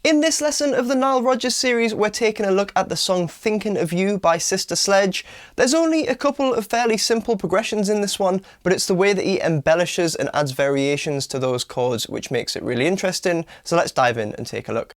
In this lesson of the Nile Rodgers series, we're taking a look at the song Thinking of You by Sister Sledge. There's only a couple of fairly simple progressions in this one, but it's the way that he embellishes and adds variations to those chords which makes it really interesting. So let's dive in and take a look.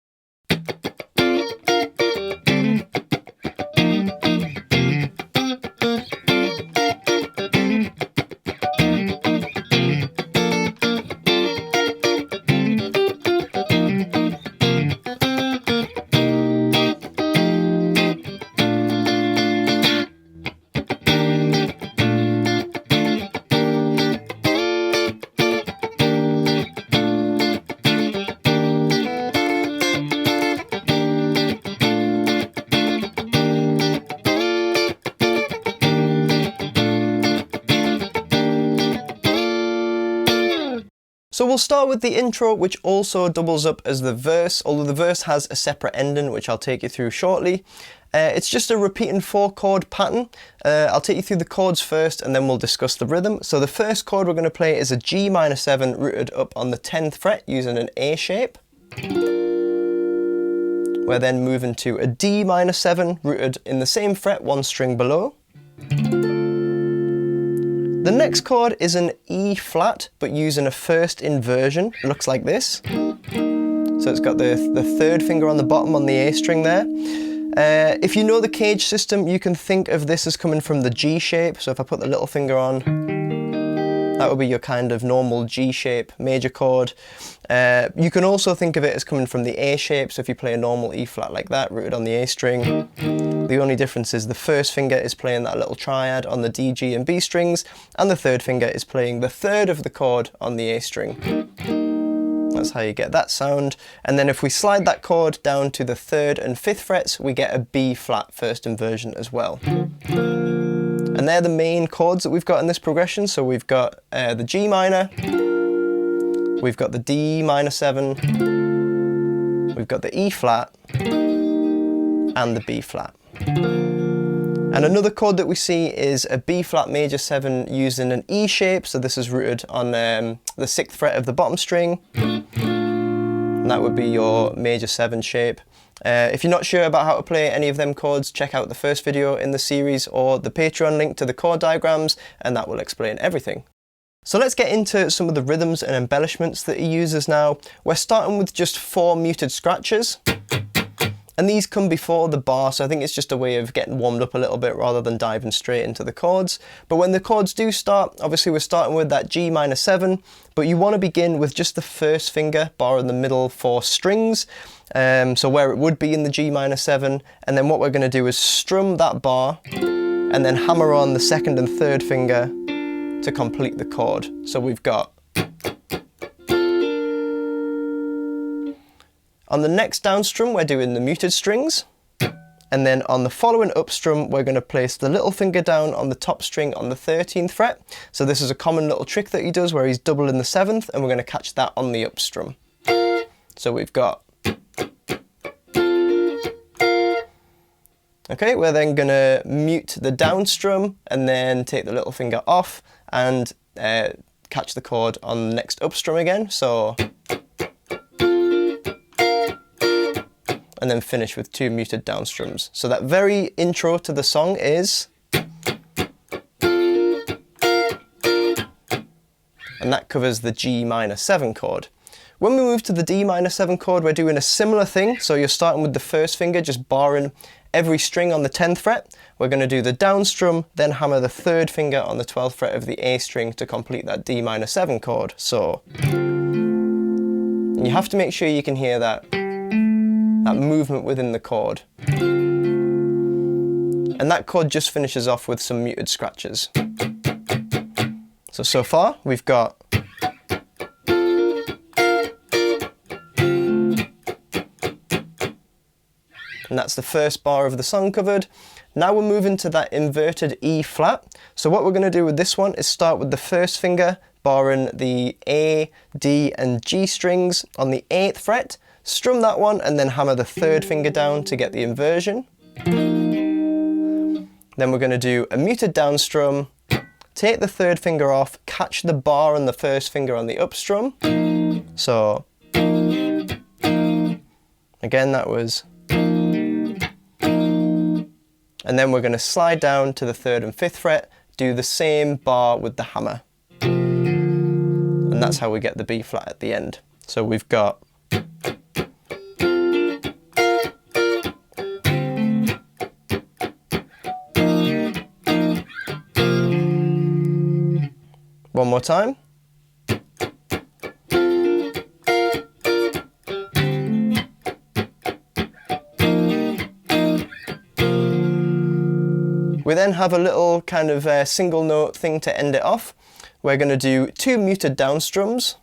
So we'll start with the intro, which also doubles up as the verse, although the verse has a separate ending, which I'll take you through shortly. It's just a repeating 4-chord pattern. I'll take you through the chords first and then we'll discuss the rhythm. So the first chord we're going to play is a G minor 7 rooted up on the 10th fret using an A shape. We're then moving to a D minor 7 rooted in the same fret, 1 string below. The next chord is an E flat, but using a first inversion. It looks like this. So it's got the third finger on the bottom on the A string there. If you know the cage system, you can think of this as coming from the G shape. So if I put the little finger on, that would be your kind of normal G shape major chord. You can also think of it as coming from the A shape. So if you play a normal E flat like that, rooted on the A string, the only difference is the first finger is playing that little triad on the D, G and B strings, and the third finger is playing the third of the chord on the A string. That's how you get that sound. And then if we slide that chord down to the 3rd and 5th frets, we get a B flat first inversion as well. And they're the main chords that we've got in this progression. So we've got the G minor, we've got the D minor 7, we've got the E flat, and the B flat. And another chord that we see is a B flat major 7 using an E shape. So this is rooted on the 6th fret of the bottom string. And that would be your major 7 shape. If you're not sure about how to play any of them chords, check out the first video in the series or the Patreon link to the chord diagrams, and that will explain everything. So let's get into some of the rhythms and embellishments that he uses now. We're starting with just 4 muted scratches. And these come before the bar, so I think it's just a way of getting warmed up a little bit rather than diving straight into the chords. But when the chords do start, obviously we're starting with that G minor 7, but you want to begin with just the first finger barring the middle 4 strings. So where it would be in the G minor 7, and then what we're going to do is strum that bar and then hammer on the 2nd and 3rd finger to complete the chord. So we've got. On the next down strum, we're doing the muted strings. And then on the following up strum, we're going to place the little finger down on the top string on the 13th fret. So this is a common little trick that he does where he's doubling the 7th, and we're going to catch that on the up strum. So we've got. Okay, we're then going to mute the down strum and then take the little finger off and catch the chord on the next up strum again. So. And then finish with 2 muted down strums. So that very intro to the song is. And that covers the G minor 7 chord. When we move to the D minor 7 chord, we're doing a similar thing. So you're starting with the first finger, just barring every string on the 10th fret. We're going to do the down strum, then hammer the 3rd finger on the 12th fret of the A string to complete that D minor 7 chord. So you have to make sure you can hear that movement within the chord. And that chord just finishes off with some muted scratches. So far we've got. And that's the first bar of the song covered. Now we're moving to that inverted E flat. So what we're going to do with this one is start with the first finger, barring the A, D and G strings on the 8th fret. Strum that one and then hammer the 3rd finger down to get the inversion. Then we're going to do a muted down strum, take the 3rd finger off, catch the bar on the 1st finger on the up strum. So Again, that was. And then we're going to slide down to the 3rd and 5th fret, do the same bar with the hammer. And that's how we get the B flat at the end. So we've got one more time. We then have a little kind of single note thing to end it off. We're going to do 2 muted down strums.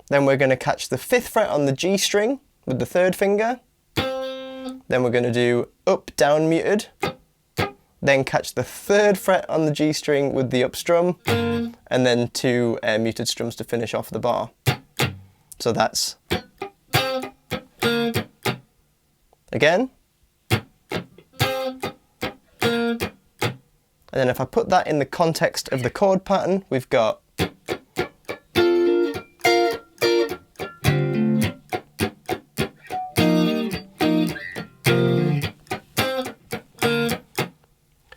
Then we're going to catch the 5th fret on the G string with the 3rd finger. Then we're going to do up down muted. Then catch the 3rd fret on the G string with the up strum. And then 2 muted strums to finish off the bar. So that's again. And then if I put that in the context of the chord pattern, we've got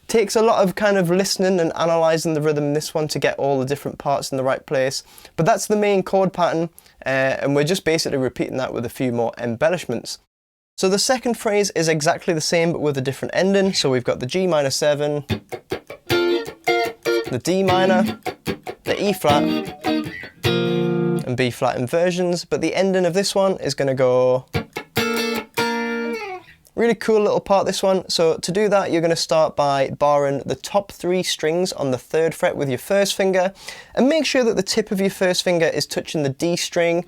takes a lot of kind of listening and analysing the rhythm in this one to get all the different parts in the right place. But that's the main chord pattern, and we're just basically repeating that with a few more embellishments. So the second phrase is exactly the same but with a different ending. So we've got the G minor 7, the D minor, the E flat, and B flat inversions. But the ending of this one is going to go. Really cool little part, this one. So to do that, you're going to start by barring the top 3 strings on the 3rd fret with your 1st finger, and make sure that the tip of your 1st finger is touching the D string.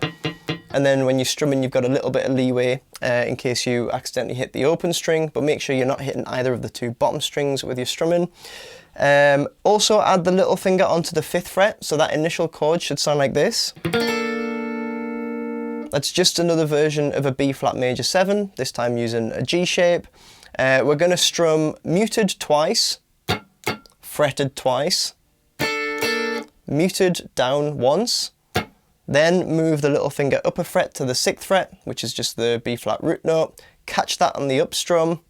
And then when you're strumming, you've got a little bit of leeway in case you accidentally hit the open string, but make sure you're not hitting either of the 2 bottom strings with your strumming. Also add the little finger onto the 5th fret, so that initial chord should sound like this. That's just another version of a B flat major 7, this time using a G shape. We're going to strum muted twice, fretted twice, muted down once, then move the little finger up a fret to the 6th fret, which is just the B flat root note, catch that on the up strum,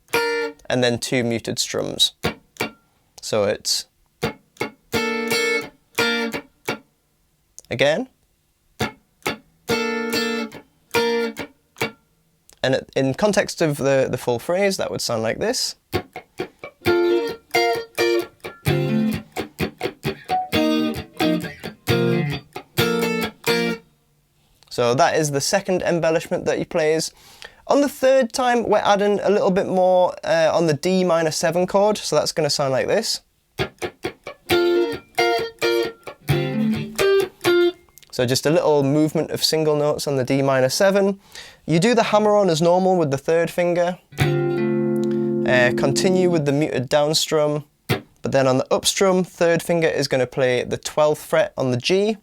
and then 2 muted strums. So it's again. And in context of the full phrase, that would sound like this. So that is the second embellishment that he plays. On the 3rd time, we're adding a little bit more on the D minor 7 chord, so that's going to sound like this. So just a little movement of single notes on the D minor 7. You do the hammer on as normal with the 3rd finger. Continue with the muted down strum, but then on the up strum, 3rd finger is going to play the 12th fret on the G,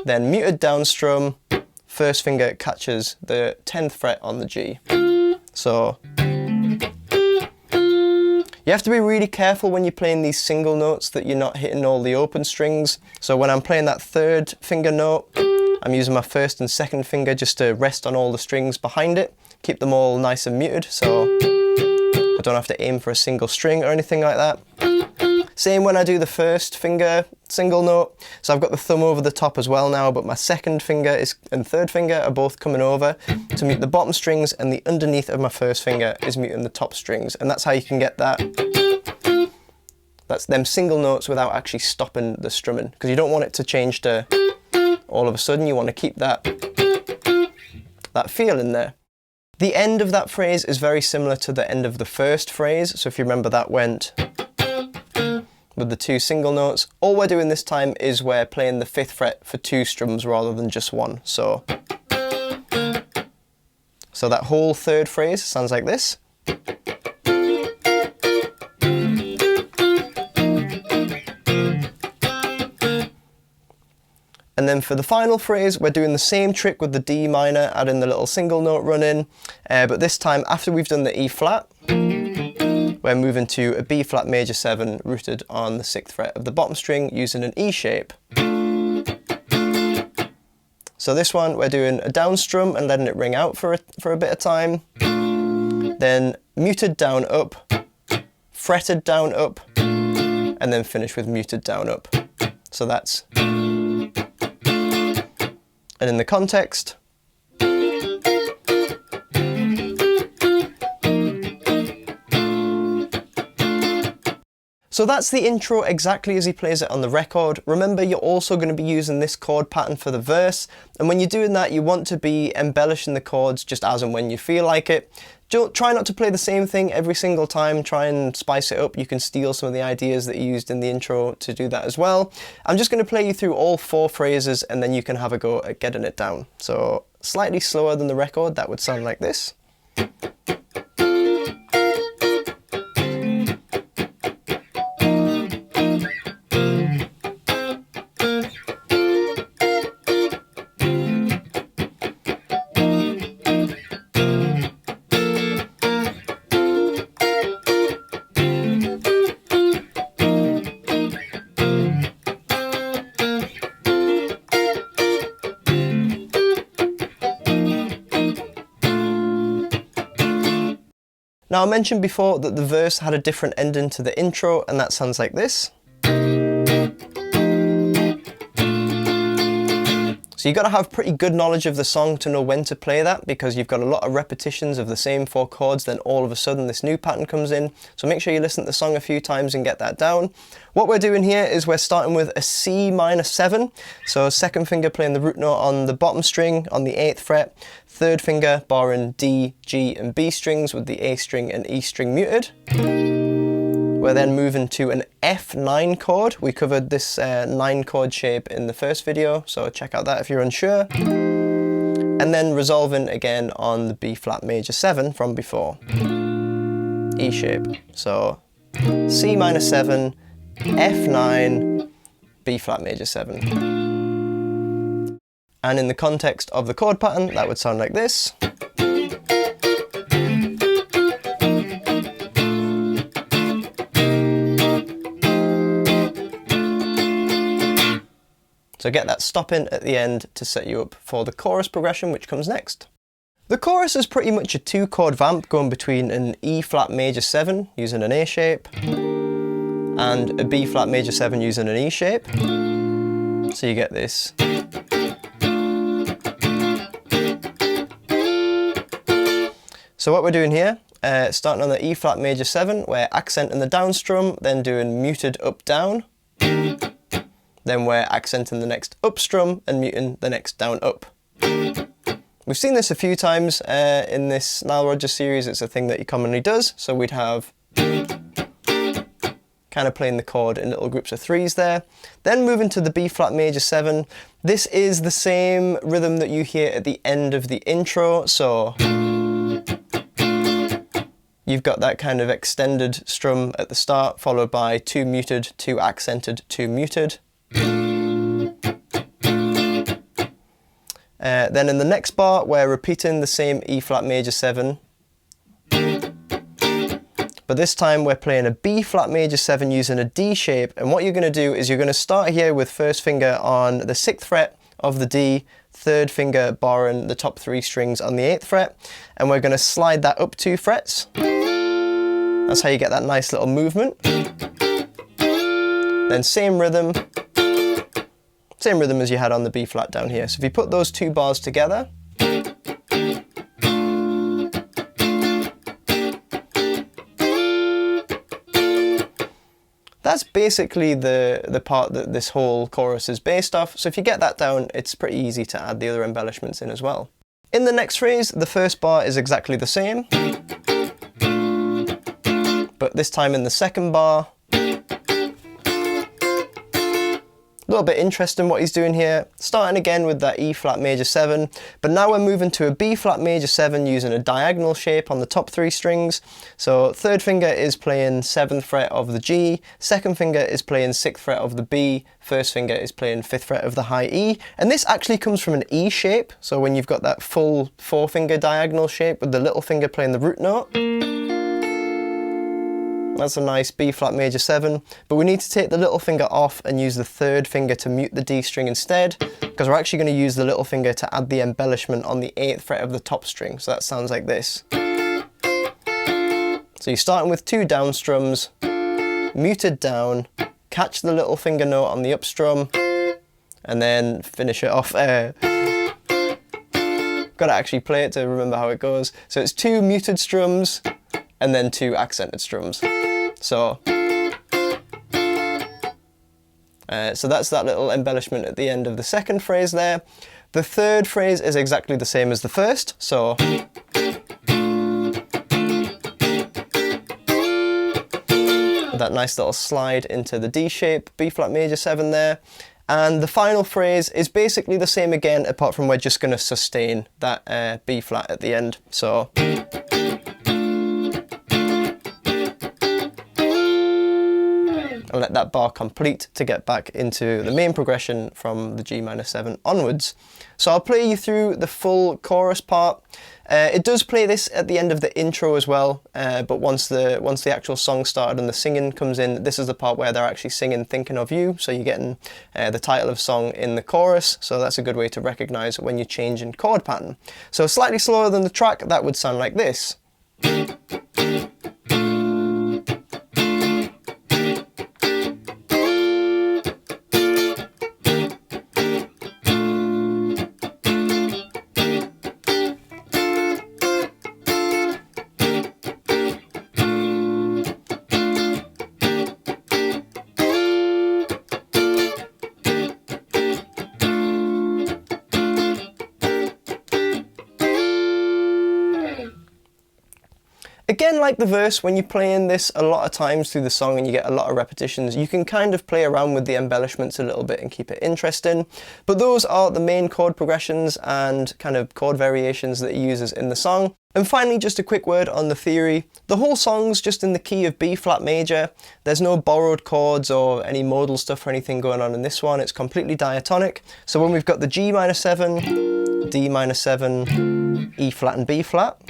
then muted down strum, 1st finger catches the 10th fret on the G. So you have to be really careful when you're playing these single notes that you're not hitting all the open strings. So when I'm playing that 3rd finger note, I'm using my 1st and 2nd finger just to rest on all the strings behind it, keep them all nice and muted so I don't have to aim for a single string or anything like that. Same when I do the 1st finger single note. So I've got the thumb over the top as well now, but my 2nd finger and 3rd finger are both coming over to mute the bottom strings, and the underneath of my 1st finger is muting the top strings. And that's how you can get that. That's them single notes without actually stopping the strumming, because you don't want it to change to all of a sudden. You want to keep that feel in there. The end of that phrase is very similar to the end of the first phrase. So if you remember, that went with the 2 single notes. All we're doing this time is we're playing the 5th fret for 2 strums rather than just 1. So that whole 3rd phrase sounds like this. And then for the final phrase, we're doing the same trick with the D minor, adding the little single note run in, but this time after we've done the E flat, we're moving to a B flat major 7 rooted on the 6th fret of the bottom string using an E shape. So this one, we're doing a down strum and letting it ring out for a bit of time. Then muted down up, fretted down up, and then finish with muted down up. So that's, and in the context, so that's the intro exactly as he plays it on the record. Remember, you're also going to be using this chord pattern for the verse, and when you're doing that, you want to be embellishing the chords just as and when you feel like it. Try not to play the same thing every single time, try and spice it up. You can steal some of the ideas that you used in the intro to do that as well. I'm just going to play you through all 4 phrases and then you can have a go at getting it down. So slightly slower than the record, that would sound like this. Now I mentioned before that the verse had a different ending to the intro, and that sounds like this. So you've got to have pretty good knowledge of the song to know when to play that, because you've got a lot of repetitions of the same 4 chords, then all of a sudden this new pattern comes in. So make sure you listen to the song a few times and get that down. What we're doing here is we're starting with a C minor 7. So second finger playing the root note on the bottom string on the 8th fret, third finger barring D, G and B strings with the A string and E string muted. We're then moving to an F9 chord. We covered this 9 chord shape in the first video, so check out that if you're unsure. And then resolving again on the B flat major 7 from before. E shape. So C minor 7, F9, B flat major 7. And in the context of the chord pattern, that would sound like this. So get that stop in at the end to set you up for the chorus progression, which comes next. The chorus is pretty much a 2-chord vamp going between an E flat major 7 using an A shape and a B flat major 7 using an E shape. So you get this. So what we're doing here, starting on the E flat major 7, we're accenting the down strum, then doing muted up down. Then we're accenting the next up strum and muting the next down up. We've seen this a few times in this Nile Rodgers series. It's a thing that he commonly does. So we'd have kind of playing the chord in little groups of 3s there. Then moving to the B flat major 7. This is the same rhythm that you hear at the end of the intro. So you've got that kind of extended strum at the start, followed by 2 muted, 2 accented, 2 muted. Then in the next bar, we're repeating the same E flat major 7. But this time we're playing a B flat major 7 using a D shape. And what you're going to do is you're going to start here with first finger on the 6th fret of the D, third finger barring the top 3 strings on the 8th fret. And we're going to slide that up 2 frets. That's how you get that nice little movement. Then same rhythm as you had on the B flat down here. So if you put those 2 bars together, that's basically the part that this whole chorus is based off. So if you get that down, it's pretty easy to add the other embellishments in as well. In the next phrase, the first bar is exactly the same, but this time in the second bar. A little bit interesting what he's doing here, starting again with that E flat major 7, but now we're moving to a B flat major 7 using a diagonal shape on the top 3 strings. So third finger is playing 7th fret of the G, second finger is playing 6th fret of the B, first finger is playing 5th fret of the high E, and this actually comes from an E shape. So when you've got that full 4-finger diagonal shape with the little finger playing the root note. That's a nice B flat major 7, but we need to take the little finger off and use the third finger to mute the D string instead, because we're actually going to use the little finger to add the embellishment on the 8th fret of the top string, so that sounds like this. So you're starting with 2 down strums, muted down, catch the little finger note on the up strum, and then finish it off. Got to actually play it to remember how it goes. So it's 2 muted strums and then 2 accented strums. So that's that little embellishment at the end of the second phrase there. The third phrase is exactly the same as the first. So that nice little slide into the D shape, B flat major 7 there. And the final phrase is basically the same again, apart from we're just going to sustain that B flat at the end. So and let that bar complete to get back into the main progression from the G minor 7 onwards. So I'll play you through the full chorus part. It does play this at the end of the intro as well, but once the actual song started and the singing comes in, this is the part where they're actually singing Thinking of You, so you're getting the title of song in the chorus, so that's a good way to recognise when you're changing chord pattern. So slightly slower than the track, that would sound like this. Again, like the verse, when you're playing this a lot of times through the song and you get a lot of repetitions, you can kind of play around with the embellishments a little bit and keep it interesting. But those are the main chord progressions and kind of chord variations that he uses in the song. And finally, just a quick word on the theory. The whole song's just in the key of B flat major. There's no borrowed chords or any modal stuff or anything going on in this one. It's completely diatonic. So when we've got the G minor 7, D minor 7, E flat and B flat,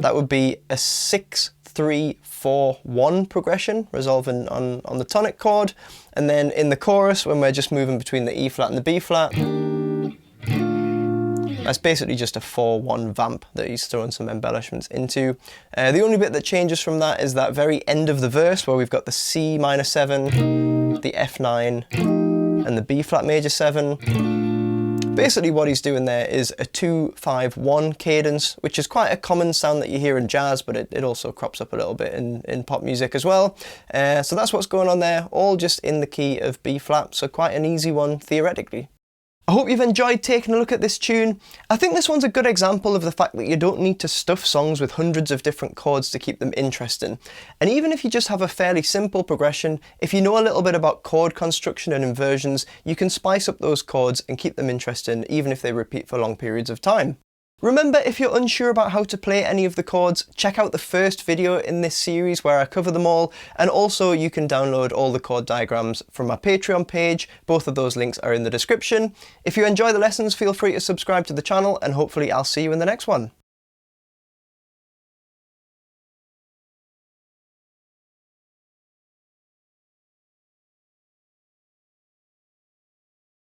that would be a 6-3-4-1 progression, resolving on the tonic chord. And then in the chorus, when we're just moving between the E flat and the B flat, that's basically just a 4-1 vamp that he's throwing some embellishments into. The only bit that changes from that is that very end of the verse where we've got the C minor 7, the F9, and the B flat major 7. Basically what he's doing there is a 2-5-1 cadence, which is quite a common sound that you hear in jazz, but it also crops up a little bit in pop music as well. So that's what's going on there, all just in the key of B flat, so quite an easy one theoretically. I hope you've enjoyed taking a look at this tune. I think this one's a good example of the fact that you don't need to stuff songs with hundreds of different chords to keep them interesting. And even if you just have a fairly simple progression, if you know a little bit about chord construction and inversions, you can spice up those chords and keep them interesting even if they repeat for long periods of time. Remember, if you're unsure about how to play any of the chords, check out the first video in this series where I cover them all, and also you can download all the chord diagrams from my Patreon page. Both of those links are in the description. If you enjoy the lessons, feel free to subscribe to the channel, and hopefully I'll see you in the next one.